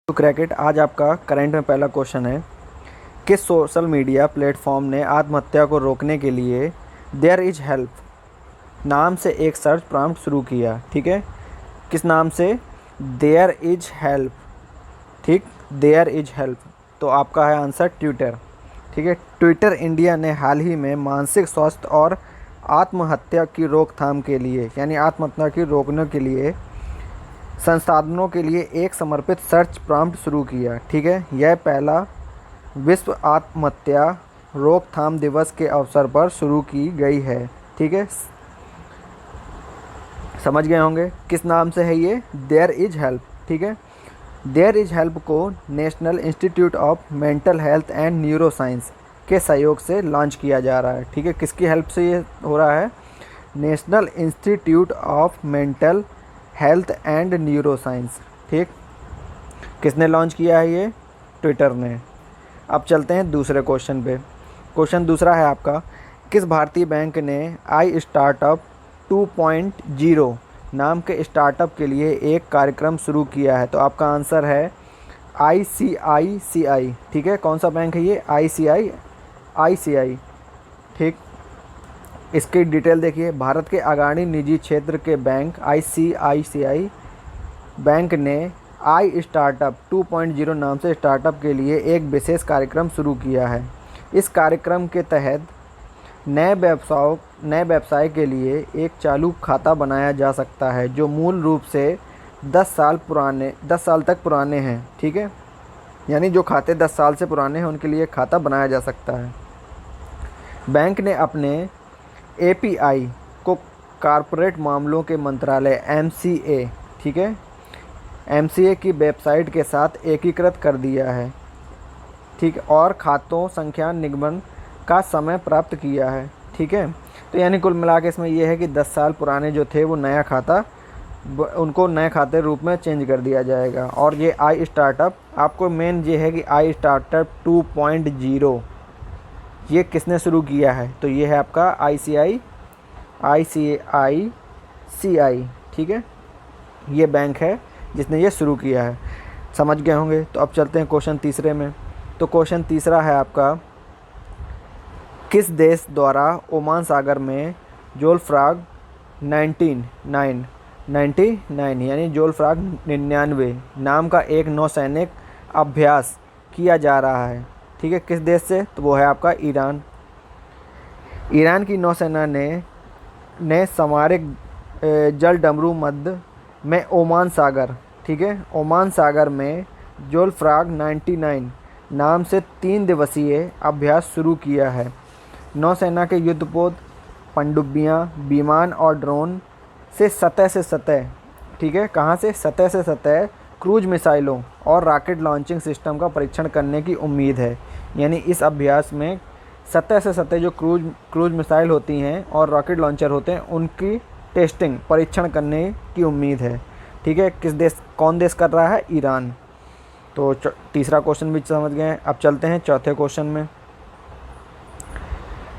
तो क्रैकेट आज आपका करंट में पहला क्वेश्चन है। किस सोशल मीडिया प्लेटफॉर्म ने आत्महत्या को रोकने के लिए देयर इज हेल्प नाम से एक सर्च प्रॉम्प्ट शुरू किया? ठीक है, किस नाम से? There is help. ठीक, देयर इज हेल्प। तो आपका है आंसर ट्विटर। ठीक है, ट्विटर इंडिया ने हाल ही में मानसिक स्वास्थ्य और आत्महत्या की रोकथाम के लिए यानी आत्महत्या की रोकने के लिए संसाधनों के लिए एक समर्पित सर्च प्रॉम्प्ट शुरू किया। ठीक है, यह पहला विश्व आत्महत्या रोकथाम दिवस के अवसर पर शुरू की गई है। ठीक है, समझ गए होंगे किस नाम से है ये? There is help. ठीक है, देयर इज हेल्प को National Institute of Mental Health and Neuro Science के सहयोग से लॉन्च किया जा रहा है। ठीक है, किसकी हेल्प से ये हो रहा है? National Institute of Mental Health and Neuro science. ठीक, किसने लॉन्च किया है ये? ट्विटर ने। अब चलते हैं दूसरे क्वेश्चन पे। क्वेश्चन दूसरा है आपका, किस भारतीय बैंक ने आई स्टार्टअप 2.0 नाम के स्टार्टअप के लिए एक कार्यक्रम शुरू किया है? तो आपका आंसर है ICICI। ठीक है, कौन सा बैंक है ये? ICICI। ठीक, इसकी डिटेल देखिए। भारत के अग्रणी निजी क्षेत्र के बैंक ICICI बैंक ने आई स्टार्टअप 2.0 नाम से स्टार्टअप के लिए एक विशेष कार्यक्रम शुरू किया है। इस कार्यक्रम के तहत नए व्यवसाय के लिए एक चालू खाता बनाया जा सकता है जो मूल रूप से 10 साल तक पुराने हैं। ठीक है, यानी जो खाते 10 साल से पुराने हैं उनके लिए खाता बनाया जा सकता है। बैंक ने अपने API को कॉर्पोरेट मामलों के मंत्रालय MCA, ठीक है, MCA की वेबसाइट के साथ एकीकृत कर दिया है। ठीक, और खातों संख्या निगमन का समय प्राप्त किया है। ठीक है, तो यानी कुल मिला के इसमें यह है कि 10 साल पुराने जो थे वो नया खाता उनको नए खाते रूप में चेंज कर दिया जाएगा। और ये आई स्टार्टअप आपको मेन ये है कि आई स्टार्टअप 2.0 ये किसने शुरू किया है? तो ये है आपका ICICI। ठीक है, ये बैंक है जिसने ये शुरू किया है। समझ गए होंगे। तो अब चलते हैं क्वेश्चन तीसरे में। तो क्वेश्चन तीसरा है आपका, किस देश द्वारा ओमान सागर में जोलफ्रॉग 99 यानी जोलफ्रॉग 99 नाम का एक नौसैनिक अभ्यास किया जा रहा है? ठीक है, किस देश से? तो वो है आपका ईरान। ईरान की नौसेना ने सामरिक जल डमरू मध्य में ओमान सागर, ठीक है, ओमान सागर में जोलफ्रॉग 99 नाम से 3 दिवसीय अभ्यास शुरू किया है। नौसेना के युद्धपोत, पनडुब्बियाँ, विमान और ड्रोन से सतह, ठीक है, कहाँ से? सतह से सतह क्रूज मिसाइलों और रॉकेट लॉन्चिंग सिस्टम का परीक्षण करने की उम्मीद है। यानी इस अभ्यास में सतह से सतह जो क्रूज मिसाइल होती हैं और रॉकेट लॉन्चर होते हैं उनकी टेस्टिंग परीक्षण करने की उम्मीद है। ठीक है, कौन देश कर रहा है? ईरान। तो तीसरा क्वेश्चन भी समझ गए हैं। अब चलते हैं चौथे क्वेश्चन में।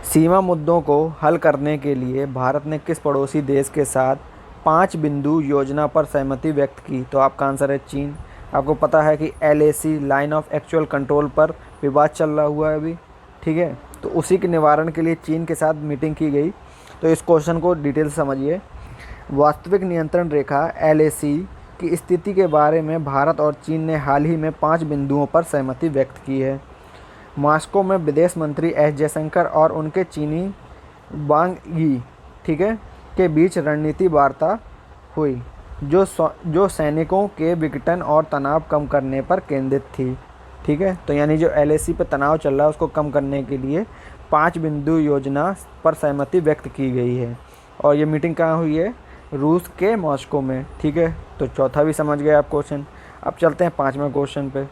सीमा मुद्दों को हल करने के लिए भारत ने किस पड़ोसी देश के साथ 5 बिंदु योजना पर सहमति व्यक्त की? तो आपका आंसर है चीन। आपको पता है कि LAC line of actual control पर विवाद चल रहा हुआ है अभी। ठीक है, तो उसी के निवारण के लिए चीन के साथ मीटिंग की गई। तो इस क्वेश्चन को डिटेल से समझिए। वास्तविक नियंत्रण रेखा LAC की स्थिति के बारे में भारत और चीन ने हाल ही में 5 बिंदुओं पर सहमति व्यक्त की है। मॉस्को में विदेश मंत्री S जयशंकर और उनके चीनी वांग यी, ठीक है, के बीच रणनीति वार्ता हुई जो सैनिकों के विघटन और तनाव कम करने पर केंद्रित थी। ठीक है, तो यानी जो LAC पे तनाव चल रहा है उसको कम करने के लिए 5 बिंदु योजना पर सहमति व्यक्त की गई है। और ये मीटिंग कहाँ हुई है? रूस के मॉस्को में। ठीक है, तो चौथा भी समझ गए आप क्वेश्चन। अब चलते हैं पाँचवें क्वेश्चन पे।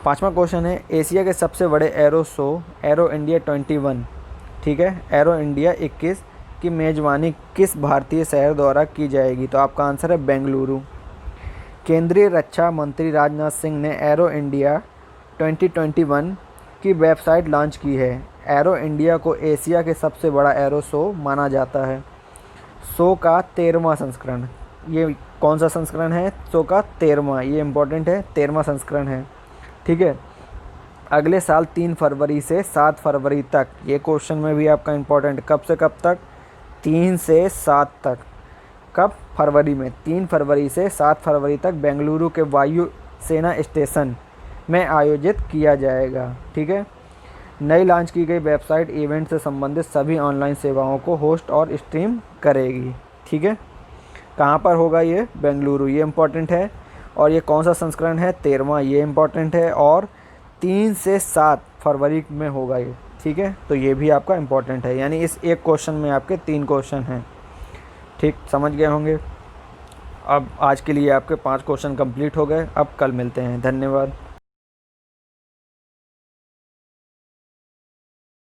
पाँचवा क्वेश्चन है, एशिया के सबसे बड़े एरो शो एरो इंडिया 21, ठीक है, एरो इंडिया 21 की मेज़बानी किस भारतीय शहर द्वारा की जाएगी? तो आपका आंसर है बेंगलुरु। केंद्रीय रक्षा मंत्री राजनाथ सिंह ने एरो इंडिया 2021 की वेबसाइट लॉन्च की है। एरो इंडिया को एशिया के सबसे बड़ा एरो शो माना जाता है। शो का 13वां संस्करण ये कौन सा संस्करण है शो का? 13वां। ये इम्पोर्टेंट है, 13वां संस्करण है। ठीक है। अगले साल 3 फरवरी से 7 फरवरी तक, ये क्वेश्चन में भी आपका इम्पोर्टेंट, कब से कब तक? 3 से 7 तक। कब? फरवरी में। 3 फरवरी से 7 फरवरी तक बेंगलुरु के वायु सेना स्टेशन में आयोजित किया जाएगा। ठीक है। नई लॉन्च की गई वेबसाइट इवेंट से संबंधित सभी ऑनलाइन सेवाओं को होस्ट और स्ट्रीम करेगी। ठीक है। कहाँ पर होगा ये? बेंगलुरु। ये इम्पोर्टेंट है। और ये कौन सा संस्करण है? 13वां। ये इम्पोर्टेंट है। और 3 से 7 फरवरी में होगा ये। ठीक है। तो ये भी आपका इम्पोर्टेंट है, यानी इस एक क्वेश्चन में आपके 3 क्वेश्चन हैं। ठीक, समझ गए होंगे। अब आज के लिए आपके 5 क्वेश्चन कंप्लीट हो गए। अब कल मिलते हैं। धन्यवाद।